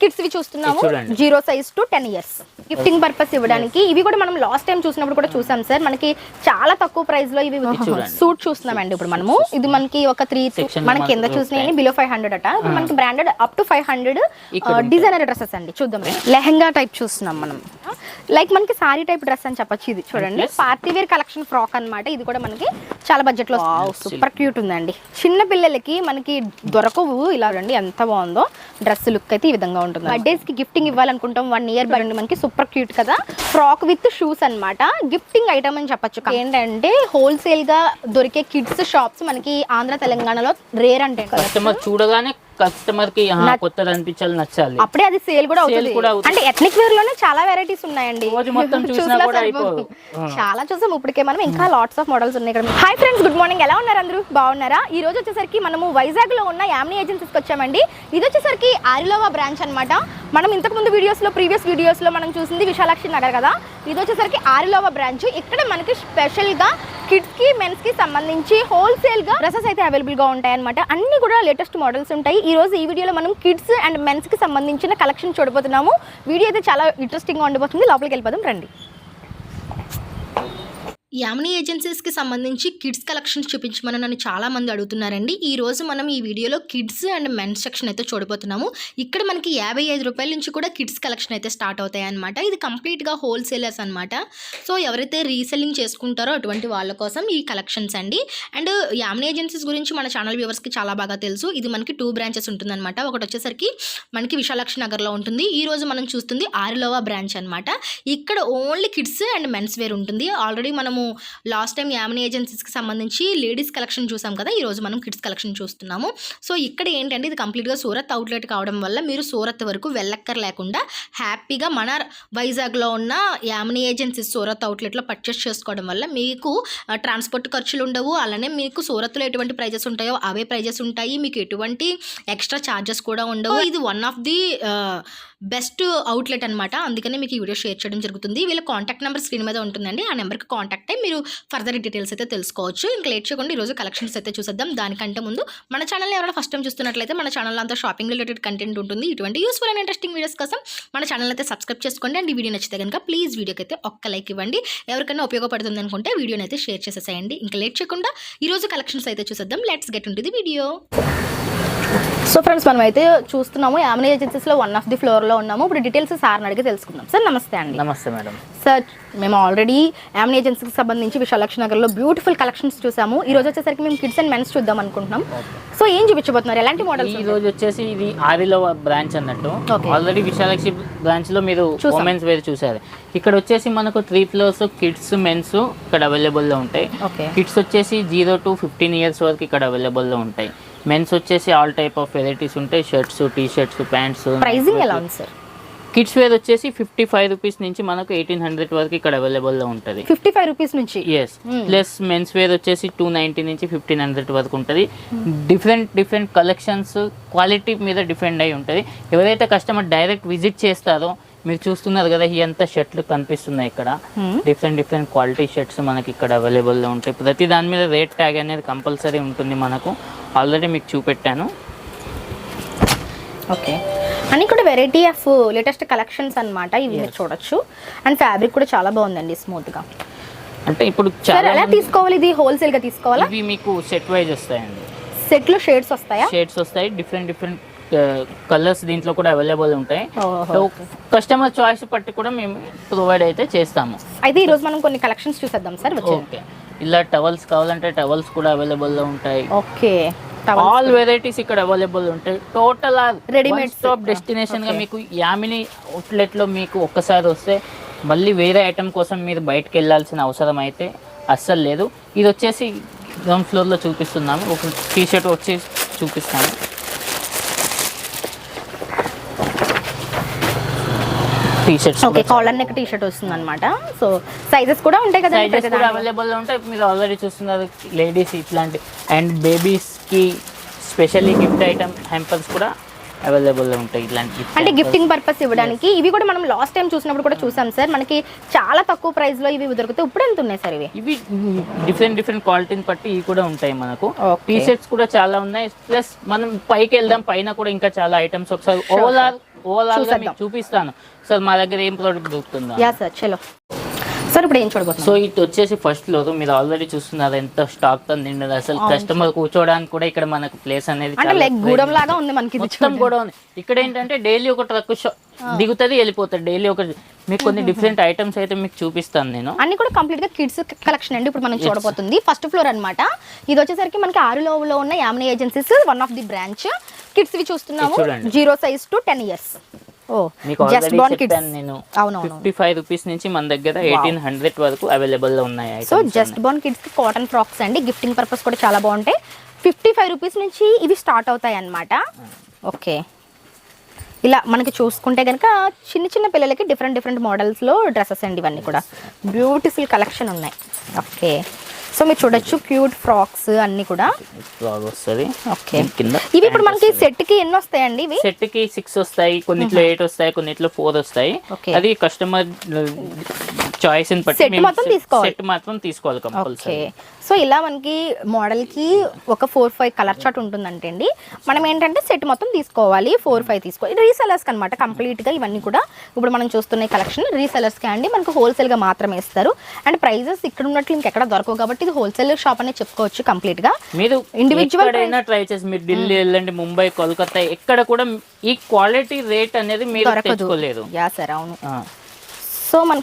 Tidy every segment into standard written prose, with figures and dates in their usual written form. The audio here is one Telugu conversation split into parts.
కిడ్స్ వి చూస్తున్నాము 0 size to 10 years gifting purpose ఇవ్వడానికి. ఇవి కూడా మనం లాస్ట్ టైం చూసినప్పుడు కూడా చూసాం సార్, మనకి చాలా తక్కువ ప్రైస్ లో ఇవి సూట్ చూస్తున్నామండి. ఇప్పుడు మనము ఇది మనకి ఒక 3 మనకి కింద చూసినాయి బిలో 500 అట. ఇప్పుడు మనకి branded up to 500 designer dresses అండి. చూద్దాం, లెహంగా టైప్ చూస్తున్నాం మనం. లైక్ మనకి సారీ టైప్ డ్రెస్ అని చెప్పొచ్చు. ఇది చూడండి పార్టీ వేర్ కలెక్షన్ ఫ్రాక్ అన్నమాట. ఇది కూడా మనకి చాలా బడ్జెట్ లో సూపర్ క్యూట్ ఉందండి. చిన్న పిల్లలకి మనకి దొరకవు ఇలా రండి, ఎంత బాగుందో డ్రెస్ లుక్ అయితే ఈ విధంగా ఉంటుంది. బర్త్డేస్ కి గిఫ్టింగ్ ఇవ్వాలనుకుంటాం 1 ఇయర్ బర్త్డే మనకి సూపర్ క్యూట్ కదా. ఫ్రాక్ విత్ షూస్ అన్నమాట, గిఫ్టింగ్ ఐటమ్ అని చెప్పొచ్చు. ఏంటంటే హోల్సేల్ గా దొరికే కిడ్స్ షాప్స్ మనకి ఆంధ్ర తెలంగాణలో రేర్ అంటే కస్టమర్ చూడగానే కస్టమర్ కి కొత్తది అనిపించాలి, నచ్చాలి, అప్పుడే అది సేల్ కూడా అవుతుంది. అంటే ఎథ్నిక్ వేర్ లోనే చాలా వెరైటీస్ ఉన్నాయండి. చాలా చూసాం ఇప్పటికే మనం, ఇంకా లాట్స్ ఆఫ్ మోడల్స్ ఉన్నాయి ఇక్కడ. Hi friends, good morning. ఎలా ఉన్నారు అందరూ? బాగున్నారా? ఈ రోజు వచ్చేసరికి మనము వైజాగ్ లో ఉన్న యామినీ ఏజెన్సీస్కి వచ్చామండి. ఇది వచ్చేసరికి ఆరిలోవా బ్రాంచ్ అన్నమాట. మనం ఇంతకు ముందు ప్రీవియస్ వీడియోస్ లో మనం చూసింది విశాలాక్షి నగర్ కదా. ఇది వచ్చేసరికి ఆరిలోవా బ్రాంచ్. ఇక్కడ మనకి స్పెషల్ గా కిడ్స్ కి మెన్స్ కి సంబంధించి హోల్సేల్ గా డ్రెస్సెస్ అయితే అవైలబుల్ గా ఉంటాయి అనమాట. అన్ని కూడా లేటెస్ట్ మోడల్స్ ఉంటాయి. ఈ రోజు ఈ వీడియోలో మనం కిడ్స్ అండ్ మెన్స్ కి సంబంధించిన కలెక్షన్ చూడబోతున్నాము. వీడియో అయితే చాలా ఇంట్రెస్టింగ్ గా ఉండబోతుంది. లోపలికి వెళ్ళిపోదాం రండి. యామినీ ఏజెన్సీస్కి సంబంధించి కిడ్స్ కలెక్షన్స్ చూపించమని నన్ను చాలా మంది అడుగుతున్నారండి. ఈ రోజు మనం ఈ వీడియోలో కిడ్స్ అండ్ మెన్స్ సెక్షన్ అయితే చూడబోతున్నాము. ఇక్కడ మనకి 55 రూపాయల నుంచి కూడా కిడ్స్ కలెక్షన్ అయితే స్టార్ట్ అవుతాయి అనమాట. ఇది కంప్లీట్గా హోల్సేలర్స్ అనమాట. సో ఎవరైతే రీసెల్లింగ్ చేసుకుంటారో అటువంటి వాళ్ళ కోసం ఈ కలెక్షన్స్ అండి. అండ్ యామినీ ఏజెన్సీస్ గురించి మన ఛానల్ వ్యూవర్స్కి చాలా బాగా తెలుసు. ఇది మనకి 2 బ్రాంచెస్ ఉంటుందన్నమాట. ఒకటి వచ్చేసరికి మనకి విశాలాక్షి నగర్లో ఉంటుంది. ఈ రోజు మనం చూస్తుంది ఆరిలోవా బ్రాంచ్ అనమాట. ఇక్కడ only kids and mens wear ఉంటుంది. ఆల్రెడీ మనము లాస్ట్ టైం యామినీ ఏజెన్సీస్కి సంబంధించి లేడీస్ కలెక్షన్ చూసాం కదా. ఈరోజు మనం కిడ్స్ కలెక్షన్ చూస్తున్నాము. సో ఇక్కడ ఏంటంటే ఇది కంప్లీట్గా సూరత్ అవుట్లెట్ కావడం వల్ల మీరు సూరత్ వరకు వెళ్ళక్కర్ లేకుండా హ్యాపీగా మన వైజాగ్లో ఉన్న యామినీ ఏజెన్సీస్ సూరత్ అవుట్లెట్లో పర్చేస్ చేసుకోవడం వల్ల మీకు ట్రాన్స్పోర్ట్ ఖర్చులు ఉండవు. అలానే మీకు సూరత్లో ఎటువంటి ప్రైజెస్ ఉంటాయో అవే ప్రైజెస్ ఉంటాయి. మీకు ఎటువంటి ఎక్స్ట్రా ఛార్జెస్ కూడా ఉండవు. ఇది one of the best outlet అనమాట. అందుకనే మీకు ఈ వీడియో షేర్ చేయడం జరుగుతుంది. వీళ్ళ కాంటాక్ట్ నెంబర్ స్క్రీన్ మీద ఉంటుందండి. ఆ నెంబర్కి కాంటాక్ట్ అయ్యి మీరు ఫర్దర్ డీటెయిల్స్ అయితే తెలుసుకోవచ్చు. ఇంకా లేట్ చేయకుండా ఈరోజు కలెక్షన్స్ అయితే చూసేద్దాం. దానికంటే ముందు మన ఛానల్ని ఎవరైనా ఫస్ట్ టైం చూస్తున్నట్లయితే మన ఛానల్లో అంతా షాపింగ్ రిలేటెడ్ కంటెంట్ ఉంటుంది. ఇటువంటి యూస్ఫుల్ అండ్ ఇంట్రెస్టింగ్ వీడియోస్ కోసం మన ఛానల్ అయితే సబ్స్క్రైబ్ చేసుకోండి. అండ్ ఈ వీడియో నచ్చితే కనుక ప్లీజ్ వీడియోకి అయితే ఒక్క లైక్ ఇవ్వండి. ఎవరికైనా ఉపయోగపడుతుంది అనుకుంటే వీడియోని అయితే షేర్ చేసేసేయండి. ఇంకా లేట్ చేయకుండా ఈరోజు కలెక్షన్స్ అయితే చూసేద్దాం. Let's get into the video. So friends, మనం అయితే చూస్తున్నాము యామినీ ఏజెన్సీస్లో 1 ఆఫ్ ది ఫ్లోర్లో ఉన్నాము. ఇప్పుడు డీటెయిల్స్ సార్ని అడిగి తెలుసుకుందాం. సార్ నమస్తే అండి. నమస్తే మేడం. సార్, మేము ఆల్రెడీ యామినీ ఏజెన్సీకి సంబంధించి విశాలాక్షి నగర్లో బ్యూటిఫుల్ కలెక్షన్స్ చూసాము. ఈ రోజు వచ్చేసరికి మేము కిడ్స్ అండ్ మెన్స్ చూద్దాం అనుకుంటున్నాం. సో ఏం చూపించబోతున్నారు, ఎలాంటి మోడల్స్? ఈ రోజు వచ్చేసి ఇది ఆరిలోవా బ్రాంచ్ అన్నట్టు. ఆల్రెడీ విశాలాక్షి బ్రాంచ్ లో మీరు ఉమెన్స్ వేర్ చూసారు. ఇక్కడ వచ్చేసి మనకు 3 ఫ్లోర్స్ కిడ్స్ మెన్స్ ఇక్కడ అవైలబుల్ లో ఉంటాయి. కిడ్స్ వచ్చేసి 0 to 15 ఇయర్స్ వరకు ఇక్కడ అవైలబుల్ లో ఉంటాయి. మెన్స్ వచ్చేసి ఆల్ టైప్ ఆఫ్ వెరైటీస్ ఉంటాయి. Shirts, T shirts, pants. Pricing ఎలా ఉంది సార్? కిడ్స్ వేర్ వచ్చేసి 55 రూపీస్ నుంచి మనకు 1800 వరకు ఇక్కడ అవైలబుల్ లో ఉంటుంది. 55 రూపీస్ నుంచి? ఎస్. ప్లస్ మెన్స్ వేర్ వచ్చేసి 290 నుంచి 1500 వరకు ఉంటుంది. డిఫరెంట్ కలెక్షన్స్ క్వాలిటీ మీద డిపెండ్ అయి ఉంటుంది. ఎవరైతే కస్టమర్ డైరెక్ట్ విజిట్ చేస్తారో, మీరు చూస్తున్నారు కదా ఈ అంతా షర్ట్లు కనిపిస్తున్నాయి ఇక్కడ. డిఫరెంట్ క్వాలిటీ షర్ట్స్ మనకి ఇక్కడ అవైలబుల్ లో ఉంటాయి. ప్రతి దాని మీద రేట్ ట్యాగ్ అనేది కంపల్సరీ ఉంటుంది మనకు. ఆల్రెడీ మీకు చూపెట్టాను. ఓకే, అని కూడా వెరైటీ ఆఫ్ లేటెస్ట్ కలెక్షన్స్ అన్నమాట. ఇవి మీరు చూడొచ్చు. అండ్ ఫ్యాబ్రిక్ కూడా చాలా బాగుందండి, స్మూత్ గా. అంటే ఇప్పుడు ఎలా తీసుకోవాలి? ఇది హోల్సేల్ గా తీసుకోవాలా? ఇవి మీకు సెట్ వైజ్ వస్తాయండి. సెట్ లో షేడ్స్ వస్తాయా? షేడ్స్ వస్తాయి. డిఫరెంట్ కలర్స్ దీంట్లో కూడా అవైలబుల్ ఉంటాయి. కస్టమర్ చాయిస్ పట్టి కూడా మేము ప్రొవైడ్ అయితే చేస్తాము. అయితే ఈ రోజు మనం కొన్ని కలెక్షన్స్ చూసేద్దాం సార్. ఓకే, ఇలా టవల్స్ కావాలంటే టవల్స్ కూడా అవైలబుల్ లో ఉంటాయి. ఓకే, ఆల్ వెరైటీస్ ఇక్కడ అవైలబుల్ ఉంటాయి. టోటల్ రెడీమేడ్ స్టాప్ డెస్టినేషన్ గా మీకు యామినీ అవుట్లెట్ లో మీకు ఒక్కసారి వస్తే మళ్ళీ వేరే ఐటమ్ కోసం మీరు బయటకు వెళ్ళాల్సిన అవసరం అయితే అస్సలు లేదు. ఇది వచ్చేసి గ్రౌండ్ ఫ్లోర్ లో చూపిస్తున్నాము. ఒక టీ షర్ట్ వచ్చి చూపిస్తాను. కాలర్ నెక్ టీ షర్ట్ వస్తుంది అనమాట. సో సైజెస్ కూడా ఉంటాయి కదా? సైజెస్ కూడా అవైలబుల్ ఉంటాయి. మీరు ఆల్రెడీ చూస్తున్నారు లేడీస్ ఇట్లాంటి అండ్ బేబీస్ కి స్పెషల్లీ గిఫ్ట్ ఐటమ్ హ్యాంపర్స్ కూడా అవైలబుల్ ఉంటాయి. ఇట్లాంటి అంటే గిఫ్టింగ్ పర్పస్ ఇవ్వడానికి. ఇవి కూడా మనం లాస్ట్ టైం చూసినప్పుడు కూడా చూసాం సార్. మనకి చాలా తక్కువ ప్రైస్ లో ఇవి దొరుకుతాయి. ఇప్పుడు ఎంత ఉన్నాయి సార్? ఇవి డిఫరెంట్ క్వాలిటీని బట్టి ఇవి కూడా ఉంటాయి మనకు. టీ షర్ట్స్ కూడా చాలా ఉన్నాయి. ప్లస్ మనం పైకి వెళ్దాం, పైన కూడా ఇంకా చాలా ఐటమ్స్. ఒకసారి ఓవరాల్ ఓవరాల్ గా మీకు చూపిస్తాను సార్ మా దగ్గర ఏం ప్రోడక్ట్ దొరుకుతుందా. యా సార్ చలో సార్ ఇప్పుడు ఏం చూడబోతున్నాం. సో ఇది వచ్చేసి ఫస్ట్ ఫ్లోర్, మీరు ఆల్రెడీ చూస్తున్నారు ఎంత స్టాక్ తో నిండదు. అసలు కస్టమర్ కూర్చోడానికి కూడా ఇక్కడ మనకు ప్లేస్ అనేది అంటే లైక్ గూడం లాగా ఉంది మనకి, మొత్తం కూడా ఉంది. ఇక్కడ ఏంటంటే డైలీ ఒక ట్రక్ దిగుతుంది వెళ్ళిపోతుంది, డైలీ ఒక మీకు కొన్ని డిఫరెంట్ ఐటమ్స్ అయితే మీకు చూపిస్తాను నేను. అన్ని కూడా కంప్లీట్ గా కిడ్స్ కలెక్షన్ అండి ఇప్పుడు మనం చూడబోతుంది. ఫస్ట్ ఫ్లోర్ అన్నమాట. ఇది వచ్చేసరికి మనకి ఆరులో ఉన్న Yamini agencies one of the branch. Kids వి చూస్తున్నాము 0 size to 10 years. మీకు ఆల్రెడీ చెప్పాను నేను 55 రూపీస్ నుంచి మన దగ్గర 1800 వరకు అవైలబుల్ లో ఉన్నాయి. సో జస్ట్ బోర్న్ కిడ్స్ కి కాటన్ ఫ్రాక్స్ అండి, గిఫ్టింగ్ పర్పస్ కూడా చాలా బాగుంటాయి. 55 రూపీస్ నుంచి ఇవి స్టార్ట్ అవుతాయి అన్నమాట. ఓకే, ఇలా మనకి చూసుకుంటే కనుక చిన్న పిల్లలకి డిఫరెంట్ మోడల్స్లో డ్రెస్సెస్ అండి. ఇవన్నీ కూడా బ్యూటిఫుల్ కలెక్షన్ ఉన్నాయి. ఓకే, సో మీరు చూడొచ్చు క్యూట్ ఫ్రాక్స్ అన్ని కూడా వస్తుంది. ఓకే, ఇవి ఇప్పుడు మనకి సెట్ కి ఎన్ని వస్తాయండి? ఇవి సెట్ కి 6 వస్తాయి, కొన్నిట్లో 8 వస్తాయి, కొన్నిట్లో 4 వస్తాయి. అది కస్టమర్ చాయిస్ ని బట్టి సెట్ మాత్రం తీసుకోవాలి కంపల్సరీ. సో ఇలా మనకి మోడల్ కి ఒక 4-5 కలర్ చార్ట్ ఉంటుందంటే అండి, మనం ఏంటంటే సెట్ మొత్తం తీసుకోవాలి. 4-5 తీసుకోవాలి. రీసెలర్స్ అనమాట కంప్లీట్ గా ఇవన్నీ కూడా. ఇప్పుడు మనం చూస్తున్న కలెక్షన్ రీసెలర్స్ కి అండి, మనకు హోల్సేల్ గా మాత్రమే ఇస్తారు. అండ్ ప్రైజెస్ ఇక్కడ ఉన్నట్లు ఇంకెక్కడ దొరకవు కాబట్టి ఇది హోల్సేల్ షాప్ అనే చెప్పుకోవచ్చు కంప్లీట్ గా. మీరు ఇండివిజువల్ ట్రై చేసి మీరు ఢిల్లీ వెళ్ళండి, ముంబై, కోల్కతా ఎక్కడ కూడా ఈ క్వాలిటీ రేట్ అనేది మీరు తెచ్చుకోలేరు. యా సార్, అవును. సో మన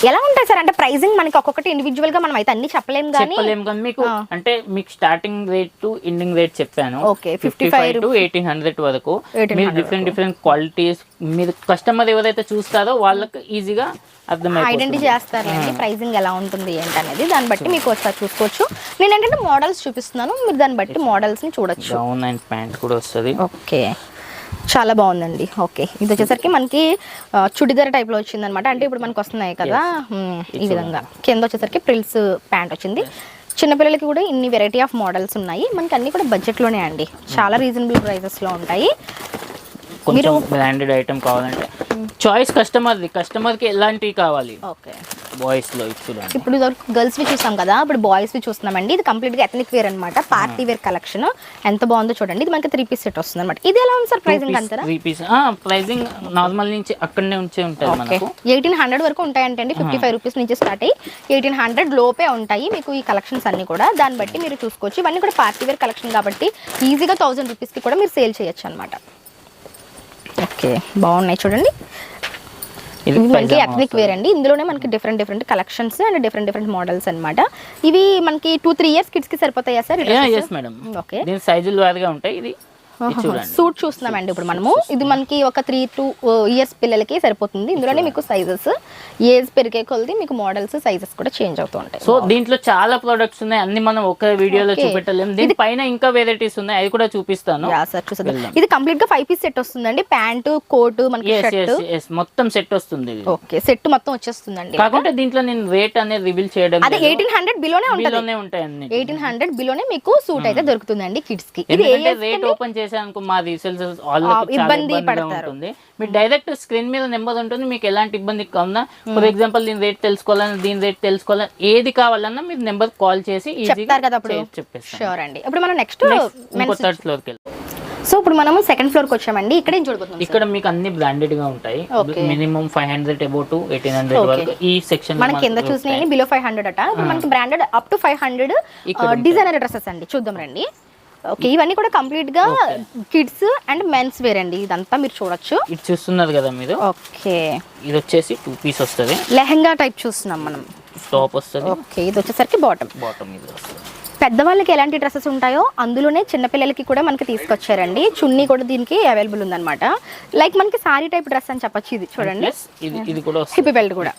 ఎలా ఉంటాయి సార్ అంటే ప్రైసింగ్ మనకి ఒక్కొక్కటి ఇండివిజువల్ గా మనం అయితే అన్ని చెప్పలేము కానీ మీకు అంటే మీకు starting rate to ending rate చెప్పాను. 55 to 1800 వరకు మీరు డిఫరెంట్ క్వాలిటీస్ మీరు కస్టమర్ ఎవరైతే చూస్తారో వాళ్ళకి ఈజీగా ఐడెంటిఫై చేస్తారు ప్రైసింగ్ ఎలా ఉంటుంది ఏంటనేది. దాన్ని బట్టి మీకు ఒకసారి చూసుకోవచ్చు. నేను ఏంటంటే మోడల్స్ చూపిస్తున్నాను, మీరు దాన్ని బట్టి మోడల్స్ ని చూడొచ్చు. గౌన్ అండ్ ప్యాంట్ కూడా వస్తుంది. ఓకే, చాలా బాగుందండి. ఓకే, ఇది వచ్చేసరికి మనకి చుడిదార్ టైప్లో వచ్చింది అనమాట. అంటే ఇప్పుడు మనకు వస్తున్నాయి కదా ఈ విధంగా. కింద వచ్చేసరికి ప్రిల్స్ ప్యాంట్ వచ్చింది. చిన్నపిల్లలకి కూడా ఇన్ని వెరైటీ ఆఫ్ మోడల్స్ ఉన్నాయి. మనకి అన్ని కూడా బడ్జెట్లోనే అండి, చాలా రీజనబుల్ ప్రైజెస్లో ఉంటాయి. కొంచెం బ్రాండెడ్ ఐటమ్ కావాలంటే చాయిస్ కస్టమర్కి ఎలాంటివి కావాలి. ఓకే, బాయ్స్ లో ఇప్పుడు గర్ల్స్ వి చూసాం కదా, ఇప్పుడు బాయ్స్ వి చూస్తున్నామండి. ఇది కంప్లీట్ గా ఎథనిక్ వేర్ అనమాట, పార్టీ వేర్ కలెక్షన్. ఎంత బాగుందో చూడండి. ఇది మనకి 3 piece సెట్ వస్తుంది అనమాట. ఇది ఎలా ఉంది సార్ ప్రైసింగ్ అంటారా? 3 piece ప్రైసింగ్ నార్మల్ నుంచి అక్కడనే ఉంటుంది మనకు. 1800 వరకు ఉంటాయంటే అండి. 55 రూపీస్ నుంచి స్టార్ట్ అయ్యి 1800 లోపే ఉంటాయి మీకు ఈ కలెక్షన్స్ అన్ని కూడా. దాన్ని బట్టి మీరు చూసుకోవచ్చు. ఇవన్నీ కూడా పార్టీ వేర్ కలెక్షన్ కాబట్టి ఈజీగా 1000 రూపీస్ కి కూడా మీరు సేల్ చేయొచ్చు అనమాట. ఓకే, బాగున్నాయి చూడండి. ఇది మనకి ఎథనిక్ వేర్ అండి. ఇందులోనే మనకి different collections and different models అన్నమాట. ఇవి మనకి 2-3 years కిడ్స్ కి సరిపోతాయా సార్? yes madam. ఓకే, దీని సైజులు వారీగా ఉంటాయి. ఇది సూట్ చూస్తున్నామండి ఇప్పుడు మనము. ఇది మనకి ఒక 3-2 years పిల్లలకి సరిపోతుంది. ఇందులోనే మీకు సైజెస్ ఏజ్ పెరిగే కొలది మీకు మోడల్స్ సైజెస్ కూడా చేంజ్ అవుతూ ఉంటాయి. సో దీంట్లో చాలా ప్రొడక్ట్స్ ఉన్నాయి, అన్ని మనం ఒక వీడియోలో చూపెట్టలేము. దీని పైన ఇంకా వెరైటీస్ ఉన్నాయి, అవి కూడా చూపిస్తాను. ఇది కంప్లీట్ గా 5 piece సెట్ వస్తుందండి. ప్యాంట్, కోట్, మనకి షర్ట్ మొత్తం సెట్ వస్తుంది. ఓకే, సెట్ మొత్తం వచ్చేస్తుందండి. కాకుంటే దీంట్లో నేను రేట్ అనేది రివీల్ చేయడం అదే 1800 బిలోనే ఉంటాయి అన్ని. 1800 బిలోనే మీకు సూట్ అయితే దొరుకుతుందండి కిడ్స్ కి. ఇది రేట్ ఓపెన్ చేసానుకో మా రీసేల్స్ ఇబ్బంది పడుతుంది. మీరు డైరెక్ట్ స్క్రీన్ మీద నెంబర్ ఉంటుంది, మీకు ఎలాంటి ఇబ్బంది కావాలన్నా, ఫర్ ఎగ్జాంపుల్ దీని రేట్ తెలుసుకోవాలన్నా, దీని రేట్ తెలుసుకోవాలన్నా, ఏది కావాలన్నా మీరు నెంబర్ కాల్ చేసి చెప్తారు కదా అప్పుడు. షూర్ అండి. ఇప్పుడు మనం నెక్స్ట్ థర్డ్ ఫ్లోర్ కి వెళ్తాం. సో ఇప్పుడు మనం సెకండ్ ఫ్లోర్ కి వచ్చామండి. ఇక్కడ ఏం చూడబోతున్నాం? ఇక్కడ మీకు అన్ని బ్రాండెడ్ గా ఉంటాయి. మినిమం 500 అబౌవ్ టు 1800 వరకు ఈ సెక్షన్. మన కింద చూసినవి బిలో 500 అట. ఇప్పుడు మనకి branded up to 500 designer dresses అండి. చూద్దాం రండి. ఓకే, ఇవన్నీ కూడా కంప్లీట్ గా కిడ్స్ అండ్ మెన్స్ వేర్ అండి. ఇదంతా మీరు చూడొచ్చు. ఇది చూస్తున్నారు కదా మీరు. ఓకే, ఇది వచ్చేసి 2 piece వస్తుంది. లెహంగా టైప్ చూస్తున్నాం మనం. టాప్ వస్తుంది. ఓకే, ఇది వచ్చేసరికి బాటమ్ ఇది వస్తుంది. పెద్దవాళ్ళకి ఎలాంటి డ్రెస్సెస్ ఉంటాయో అందులోనే చిన్నపిల్లలకి కూడా మనకి తీసుకొచ్చారండి. చున్నీ కూడా దీనికి అవైలబుల్ ఉందన్నమాట. లైక్ మనకి సారీ టైప్ డ్రెస్ అని చెప్పొచ్చు. ఇది చూడండి, హిప్ బెల్ట్ కూడా.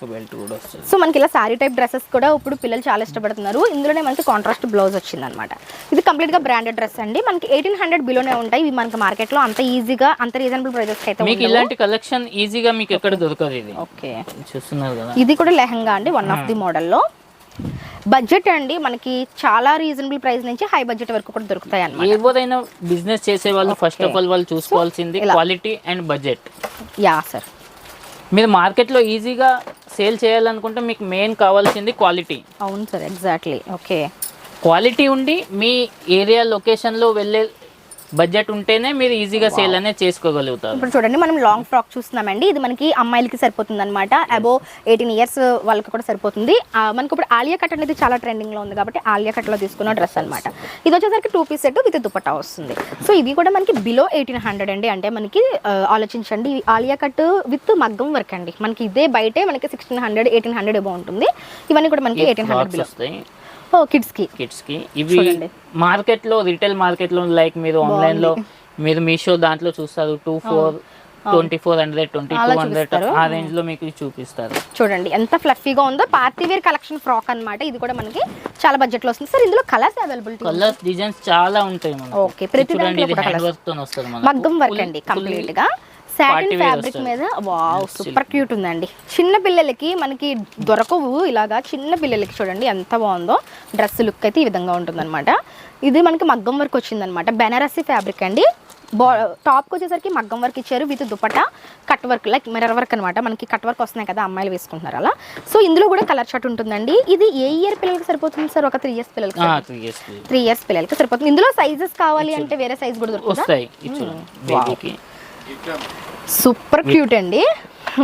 సో మనకి ఇలా సారీ టైప్ డ్రెస్సెస్ కూడా ఇప్పుడు పిల్లలు చాలా ఇష్టపడుతున్నారు. ఇందులోనే మనకి కాంట్రాస్ట్ బ్లౌజ్ వచ్చింది అనమాట. ఇది కంప్లీట్ గా బ్రాండెడ్ డ్రెస్ అండి. మనకి 1800 బిలోనే ఉంటాయి. ఇవి మనకి మార్కెట్ లో అంత ఈజీగా అంత రీజనబుల్ ప్రైజెస్ అయితే మీకు ఇలాంటి కలెక్షన్ ఈజీగా మీకు ఎక్కడ దొరకదు. ఇది ఓకే, చూస్తున్నారు కదా. ఇది కూడా లెహంగా అండి, వన్ ఆఫ్ ది మోడల్లో. బడ్జెట్ అండి, మనకి చాలా రీజనబుల్ ప్రైస్ నుంచి హై బడ్జెట్ వరకు కూడా దొరుకుతాయి అన్నమాట. ఎవరైనా బిజినెస్ చేసే వాళ్ళు ఫస్ట్ ఆఫ్ ఆల్ వాళ్ళు చూసుకోవాల్సింది quality and budget. Yeah sir, మీరు మార్కెట్లో ఈజీగా సేల్ చేయాలనుకుంటే మీకు మెయిన్ కావాల్సింది క్వాలిటీ. అవును సార్, ఎగ్జాక్ట్లీ. ఓకే, క్వాలిటీ ఉండి మీ ఏరియా లొకేషన్లో వెళ్ళే బడ్జెట్ ఉంటేనే మీరు ఈజీగా సేల్ అనేది చేసుకోగలుగుతారు. ఇప్పుడు చూడండి మనం లాంగ్ ఫ్రాక్ చూస్తున్నామండి. ఇది మనకి అమ్మాయిలకి సరిపోతుంది అనమాట. అబోవ్ 18 ఇయర్స్ వాళ్ళకి కూడా సరిపోతుంది. మనకి ఇప్పుడు ఆలియా కట్ అనేది చాలా ట్రెండింగ్ లో ఉంది కాబట్టి ఆలియా కట్ లో తీసుకున్న డ్రెస్ అనమాట. ఇది వచ్చేసరికి 2 పీస్ సెట్ విత్ దుపట్టా వస్తుంది. సో ఇవి కూడా మనకి బిలో 1800 అండి. అంటే మనకి ఆలోచించండి, ఆలియా కట్ విత్ మగ్గం వర్క్ అండి. మనకి ఇదే బయటే మనకి 1600 1800 ఏమో ఉంటుంది. ఇవన్నీ కూడా మనకి 1800 బిలో వస్తాయి. కిడ్స్ కి ఇవి మార్కెట్ లో రిటైల్ మార్కెట్ లో లైక్ మీరు ఆన్లైన్ లో మీరు మీషో దాంట్లో చూస్తారు 2400 2200 ఆ రేంజ్ లో మీకు చూపిస్తారు. చూడండి ఎంత ఫ్లఫీగా ఉందో. పార్టీ వేర్ కలెక్షన్ ఫ్రాక్ అన్నమాట. ఇది కూడా మనకి చాలా బడ్జెట్ లో వస్తుంది సార్. ఇందులో కలర్స్ అవైలబిలిటీ, కలర్స్ డిజైన్స్ చాలా ఉంటాయి మనకి. ఓకే, ప్రతి దాంట్లో కూడా హ్యాండ్ వర్క్ తో వస్తుంది మనకి. మగ్గం వర్క్ అండి కంప్లీట్ గా సాటిన్ ఫ్యాబ్రిక్ మీద. వావ్ సూపర్ క్యూట్ ఉందండి. చిన్న పిల్లలకి మనకి దొరకవు ఇలాగా. చిన్న పిల్లలకి చూడండి ఎంత బాగుందో. డ్రెస్ లుక్ అయితే ఈ విధంగా ఉంటుందన్నమాట. ఇది మనకి మగ్గం వర్క్ వచ్చిందనమాట. బెనారసి ఫ్యాబ్రిక్ అండి. టాప్కి వచ్చేసరికి మగ్గం వర్క్ ఇచ్చారు with dupatta cut work, like mirror work అనమాట. మనకి కట్ వర్క్ వస్తున్నాయి కదా, అమ్మాయిలు వేసుకుంటున్నారు అలా. సో ఇందులో కూడా కలర్ షర్ట్ ఉంటుందండి. ఇది ఏ ఇయర్ పిల్లలకి సరిపోతుంది సార్? ఒక 3 ఇయర్స్ పిల్లలకి, 3 ఇయర్స్ పిల్లలకి సరిపోతుంది. ఇందులో సైజెస్ కావాలి అంటే వేరే సైజ్ కూడా దొరుకుతాయి. సూపర్ క్యూట్ అండి,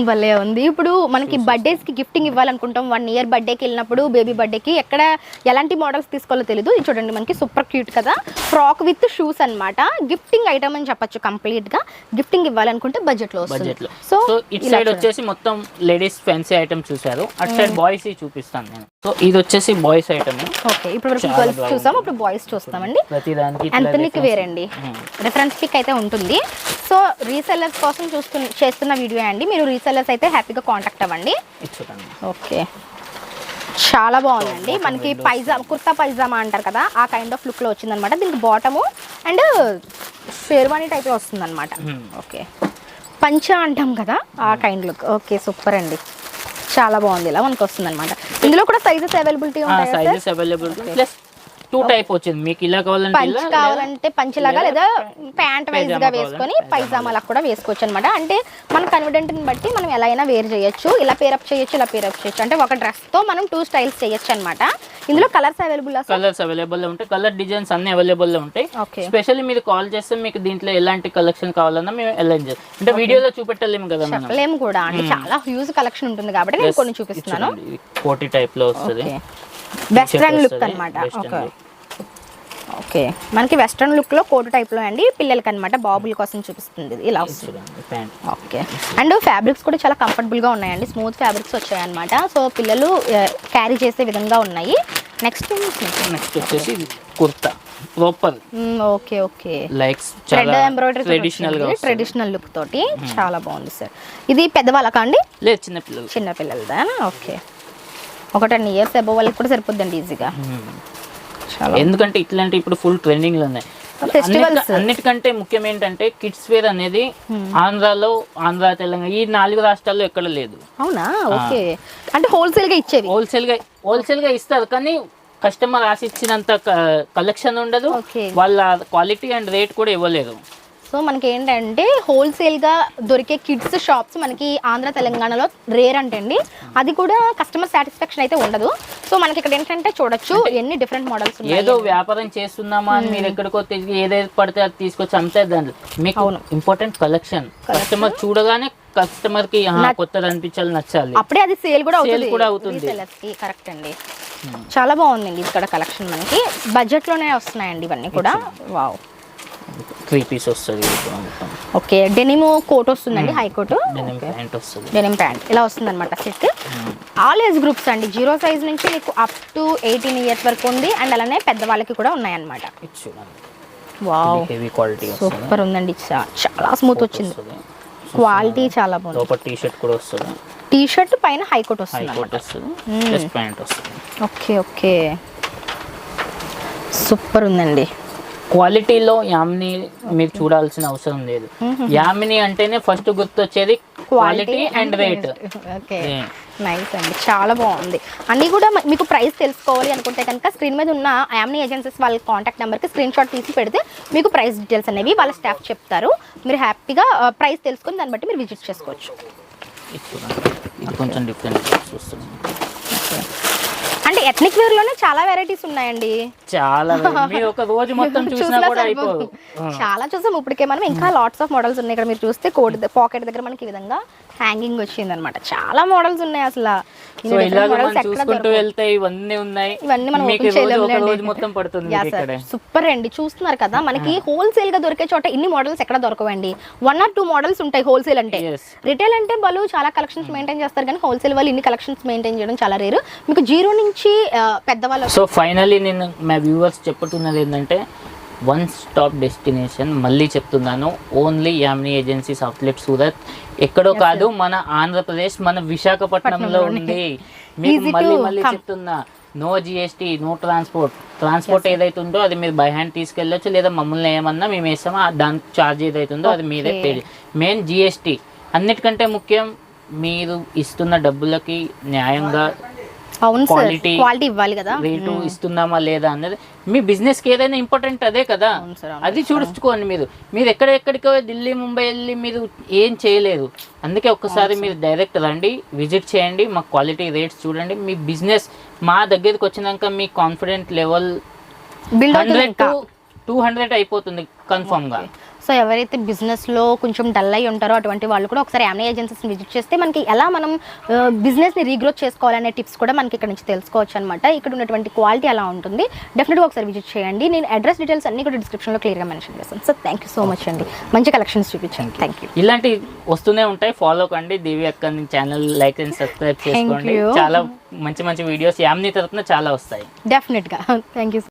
భలే ఉంది. ఇప్పుడు మనకి బర్త్డేస్కి గిఫ్టింగ్ ఇవ్వాలనుకుంటాం. 1 ఇయర్ బర్త్డేకి వెళ్ళినప్పుడు బేబీ బర్త్డేకి ఎక్కడ ఎలాంటి మోడల్స్ తీసుకోవాలో తెలియదు. ఇది చూడండి మనకి సూపర్ క్యూట్ కదా. ఫ్రాక్ విత్ షూస్ అన్నమాట. గిఫ్టింగ్ ఐటమ్ అని చెప్పొచ్చు. కంప్లీట్ గా గిఫ్టింగ్ ఇవ్వాలనుకుంటే బడ్జెట్ లో వస్తుంది. సో ఇట్ సైడ్ వచ్చేసి మొత్తం లేడీస్ ఫ్యాన్సీ ఐటమ్ చూసారు. అటు సైడ్ బాయ్స్ చూపిస్తాను నేను. సో ఇది వచ్చేసి బాయ్స్ ఐటమ్. ఓకే, ఇప్పుడు గర్ల్స్ చూసాం, ఇప్పుడు బాయ్స్ చూస్తామండి. ప్రతిదానికి అంతనికి వేరండి, రిఫరెన్స్ పిక్ అయితే ఉంటుంది. సో రీసెల్లర్స్ కోసం చేస్తున్న వీడియో అండి. మీరు రీసెల్లర్స్ అయితే హ్యాపీగా కాంటాక్ట్ అవ్వండి. ఓకే, చాలా బాగుందండి. మనకి పైజామా, కుర్తా పైజామా అంటారు కదా, ఆ కైండ్ ఆఫ్ లుక్ లో వచ్చిందనమాట. దీనికి బాటము అండ్ షేర్వాణి టైప్ లో వస్తుంది అనమాట. ఓకే, పంచా అంటాం కదా, ఆ కైండ్ లుక్. ఓకే సూపర్ అండి, చాలా బాగుంది. ఇలా మనకు వస్తుంది అనమాట. ఇందులో కూడా సైజెస్ అవైలబిలిటీ ఉంటాయి. ప్లస్ 2 టైప్ వచ్చింది. మీకు ఇలా కావాలంటే పంచలాగా లేదా ప్యాంట్ వైజ్ గా వేసుకొని పైజామాలకు కూడా వేసుకోవచ్చు అనమాట. అంటే మన కన్వీనియంట్ ని బట్టి మనం ఎలా అయినా వేర్ చేయొచ్చు. ఇలా పేరప్ చేయొచ్చు, ఇలా పేరప్ చేయొచ్చు. అంటే ఒక డ్రెస్ తో మనం 2 స్టైల్స్ చేయొచ్చు అనమాట. ఇందులో కలర్స్ అవైలబుల్ ఉంటాయి. కలర్ డిజైన్స్ అన్ని అవైలబుల్ ఉంటాయి. స్పెషల్లీ మీరు కాల్ చేస్తే మీకు దీంట్లో ఎలాంటి కలెక్షన్ కావాలన్నా మేము అరేంజ్ చేస్తాం. అంటే వీడియోలో చూపెట్టలేము కదా, చెప్పలేము కూడా. అంటే చాలా హ్యూజ్ కలెక్షన్ ఉంటుంది కాబట్టి నేను కొన్ని చూపిస్తున్నాను. కోటి టైప్ లో వస్తుంది. వెస్ట్రన్ లుక్ అనమాట. ఓకే, మనకి వెస్ట్రన్ లుక్ లో కోట్ టైప్ లో అండి. పిల్లలకి అనమాట, బాబుల కోసం చూపిస్తుంది. ఇలా వస్తుంది. ఓకే, అండ్ ఫ్యాబ్రిక్స్ కూడా చాలా కంఫర్టబుల్ గా ఉన్నాయండి. స్మూత్ ఫ్యాబ్రిక్స్ వచ్చాయి అనమాట. సో పిల్లలు క్యారీ చేసే విధంగా ఉన్నాయి. నెక్స్ట్ వచ్చేసి kurta proper. Okay okay, like embroidery traditional look తోటి చాలా బాగుంది సార్. ఇది పెద్దవాళ్ళకా అండి? లేదు, చిన్న పిల్లలదా. ఓకే, ఒక 10 ఇయర్స్ అబోవ్ వాళ్ళకి కూడా సరిపోద్దండి ఈజీగా. ఎందుకంటే ఇట్లాంటి ఇప్పుడు ఫుల్ ట్రెండింగ్ లో ఉన్నాయి. అన్నిటికంటే ముఖ్యం ఏంటంటే కిడ్స్ వేర్ అనేది ఆంధ్ర తెలంగాణ ఈ 4 రాష్ట్రాల్లో ఎక్కడ లేదు. అవునా? ఓకే, అంటే హోల్సేల్ గా ఇస్తారు, కానీ కస్టమర్ ఆశించినంత కలెక్షన్ ఉండదు. వాళ్ళ క్వాలిటీ అండ్ రేట్ కూడా ఇవ్వలేదు. సో మనకి ఏంటంటే హోల్సేల్గా దొరికే కిడ్స్ షాప్స్ మనకి ఆంధ్ర తెలంగాణలో రేర్ అంటే అండి. అది కూడా కస్టమర్ సాటిస్ఫాక్షన్ అయితే ఉండదు. సో మనకి ఇక్కడ ఏంటంటే చూడొచ్చు ఎన్ని డిఫరెంట్ మోడల్స్ ఉన్నాయి. ఏదో వ్యాపారం చేస్తున్నామా అని మీరు ఎక్కడికో తిరిగి ఏదైతే పడితే అది తీసుకొచ్చి అమ్మితే దాంట్లో మీకు ఇంపార్టెంట్ కలెక్షన్. కస్టమర్ చూడగానే కస్టమర్ కి కొత్తది అనిపించాలి, నచ్చాలి, అప్పుడే అది సేల్ కూడా అవుతుంది. కరెక్ట్ అండి, చాలా బాగుందండి. ఇక్కడ కలెక్షన్ మనకి బడ్జెట్ లోనే వస్తున్నాయండి ఇవన్నీ కూడా. వావ్, 3 పీస్ వస్తుంది. ఓకే, డెనిమ్ కోట్ వస్తుందండి, హై కోట్, డెనిమ్ ప్యాంట్ ఇలా వస్తుంది అనమాట. సెట్ ఆల్ ఏజ్ గ్రూప్స్ అండి. 0 సైజ్ నుంచి మీకు అప్ టు 18 ఇయర్స్ వరకు ఉంది. అండ్ అలానే పెద్దవాళ్ళకి కూడా ఉన్నాయన్నమాట. వావ్, సూపర్ ఉందండి. చాలా స్మూత్ వచ్చింది, క్వాలిటీ చాలా బాగుంది. టీ షర్ట్ పైన హై కోట్ వస్తుంది. ఓకే ఓకే, సూపర్ ఉందండి. క్వాలిటీలో యామిని మీరు చూడాల్సిన అవసరం లేదు. యామిని అంటేనే ఫస్ట్ గుర్తొచ్చేది quality and rate. Okay, nice అండి, చాలా బాగుంది. అన్నీ కూడా మీకు ప్రైస్ తెలుసుకోవాలి అనుకుంటే కనుక స్క్రీన్ మీద ఉన్న యామిని ఏజెన్సీస్ వాళ్ళ కాంటాక్ట్ నెంబర్కి స్క్రీన్ షాట్ తీసి పెడితే మీకు ప్రైస్ డీటెయిల్స్ అనేవి వాళ్ళ స్టాఫ్ చెప్తారు. మీరు హ్యాపీగా ప్రైస్ తెలుసుకొని దాన్ని బట్టి మీరు విజిట్ చేసుకోవచ్చు. కొంచెం డిఫరెంట్ వస్తుంది. అంటే అంటే ఎథ్నిక్ వేర్ లోనే చాలా వెరైటీస్ ఉన్నాయండి. చాలా మీరు ఒక రోజు మొత్తం చూసినా కూడా అయిపోదు. చాలా చూసాం ఇప్పటికే మనం. ఇంకా లాట్స్ ఆఫ్ మోడల్స్ ఉన్నాయి. ఇక్కడ మీరు చూస్తే కోట్ పాకెట్ దగ్గర మనకి ఈ విధంగా హ్యాంగింగ్ వచ్చింది అనమాట. చాలా మోడల్స్ ఉన్నాయి అసలు. సో ఇలాగ మనం చూసుకుంటూ వెళ్తే ఇవన్నీ ఉన్నాయి. ఇవన్నీ మనం మీకు ఒక రోజు మొత్తం పడుతుంది మీకు ఇక్కడ. సూపర్ అండి. చూస్తున్నారు కదా మనకి హోల్సేల్ గా దొరికే చోట ఇన్ని మోడల్స్ ఎక్కడ దొరకవండి. 1 or 2 మోడల్స్ ఉంటాయి హోల్సేల్ అంటే. రిటైల్ అంటే వాళ్ళు చాలా కలెక్షన్స్ మెయింటైన్ చేస్తారు కానీ హోల్సేల్ వాళ్ళు ఇన్ని కలెక్షన్స్ మెయింటైన్ చేయడం చాలా రేరు. మీకు 0 నుంచి పెద్దవాళ్ళు. సో ఫైనల్లీ నేను మా వ్యూవర్స్ చెప్పుతున్నది ఏంటంటే వన్ స్టాప్ డెస్టినేషన్. మళ్ళీ చెప్తున్నాను, ఓన్లీ యామినీ ఏజెన్సీస్ అవుట్లెట్ సూరత్. ఎక్కడో కాదు, మన ఆంధ్రప్రదేశ్, మన విశాఖపట్నంలో ఉంది. మీకు మళ్ళీ చెప్తున్నా, నో జిఎస్టీ, నో ట్రాన్స్పోర్ట్ ఏదైతే ఉందో అది మీరు బై హ్యాండ్ తీసుకెళ్ళొచ్చు, లేదా మమ్మల్ని ఏమన్నా మేము వేస్తామో దానికి ఛార్జ్ ఏదైతే ఉందో అది మీరే పే. Main GST. అన్నిటికంటే ముఖ్యం మీరు ఇస్తున్న డబ్బులకి న్యాయంగా క్వాలిటీ ఇవ్వాలి కదా, రేటు ఇస్తున్నామా లేదా అన్నది. మీ బిజినెస్ కి ఏదైనా ఇంపార్టెంట్ అదే కదా, అది చూసుకోండి. మీరు ఎక్కడెక్కడికో ఢిల్లీ, ముంబై వెళ్ళి మీరు ఏం చేయలేదు. అందుకే ఒక్కసారి మీరు డైరెక్ట్ రండి, విజిట్ చేయండి, మా క్వాలిటీ రేట్స్ చూడండి. మీ బిజినెస్ మా దగ్గరికి వచ్చినాక మీ కాన్ఫిడెంట్ లెవెల్ 100 to 200 అయిపోతుంది కన్ఫర్మ్ గా. సో ఎవరైతే బిజినెస్లో కొంచెం డల్ అయి ఉంటారో అటువంటి వాళ్ళు కూడా ఒకసారి యామినీ ఏజెన్సీస్ని విజిట్ చేస్తే మనకి ఎలా మనం బిజినెస్ని రీగ్రోత్ చేసుకోవాలనే టిప్స్ కూడా మనకి ఇక్కడ నుంచి తెలుసుకోవచ్చు అనమాట. ఇక్కడ ఉన్నటువంటి క్వాలిటీ అలా ఉంటుంది. డెఫినెట్గా ఒకసారి విజిట్ చేయండి. నేను అడ్రస్ డీటెయిల్స్ అన్ని కూడా డిస్క్రిప్షన్లో క్లియర్గా మెన్షన్ చేస్తాను. So thank you so much అండి, మంచి కలెక్షన్స్ చూపించండి. Thank you. ఇలాంటి వస్తూనే ఉంటాయి, ఫాలో కండి. దివ్య అక్క ఛానల్ లైక్ అండ్ సబ్స్క్రైబ్ చేసుకోండి. చాలా మంచి వీడియోస్ యామినీ తరపున చాలా వస్తాయి. డెఫినెట్గా. Thank you.